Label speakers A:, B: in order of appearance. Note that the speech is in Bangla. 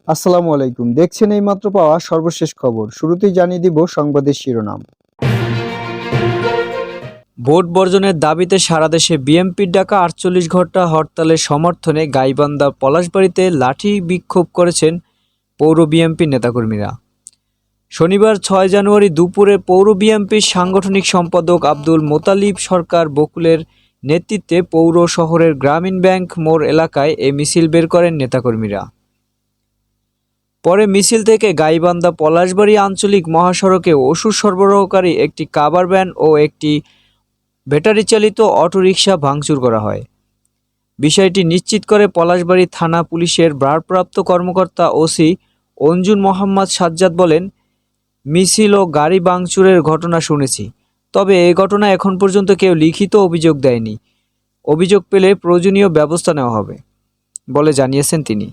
A: আসসালামু আলাইকুম। দেখছেন এইমাত্র পাওয়া সর্বশেষ খবর। শুরুতেই জানিয়ে দিব সংবাদের শিরোনাম।
B: ভোট বর্জনের দাবিতে সারা দেশে বিএনপির ডাকা ৪৮ ঘন্টা হরতালের সমর্থনে গাইবান্ধা পলাশবাড়ীতে লাঠি বিক্ষোভ করেছেন পৌর বিএনপির নেতাকর্মীরা। শনিবার ৬ জানুয়ারি দুপুরে পৌর বিএনপির সাংগঠনিক সম্পাদক আব্দুল মোতালিব সরকার বকুলের নেতৃত্বে পৌর শহরের গ্রামীণ ব্যাংক মোড় এলাকায় এ মিছিল বের করেন নেতাকর্মীরা। পরে মিছিল থেকে গাইবান্ধা পলাশবাড়ী আঞ্চলিক মহাসড়কে ওষুধ সরবরাহকারী একটি কাভার ভ্যান ও একটি ব্যাটারি চালিত অটোরিকশা ভাঙচুর করা হয়। বিষয়টি নিশ্চিত করে পলাশবাড়ী থানা পুলিশের ভারপ্রাপ্ত কর্মকর্তা ওসি অঞ্জুর মোহাম্মদ সাজ্জাদ বলেন, মিছিল ও গাড়ি ভাঙচুরের ঘটনা শুনেছি, তবে এ ঘটনা এখন পর্যন্ত কেউ লিখিত অভিযোগ দেয়নি। অভিযোগ পেলে প্রয়োজনীয় ব্যবস্থা নেওয়া হবে বলে জানিয়েছেন তিনি।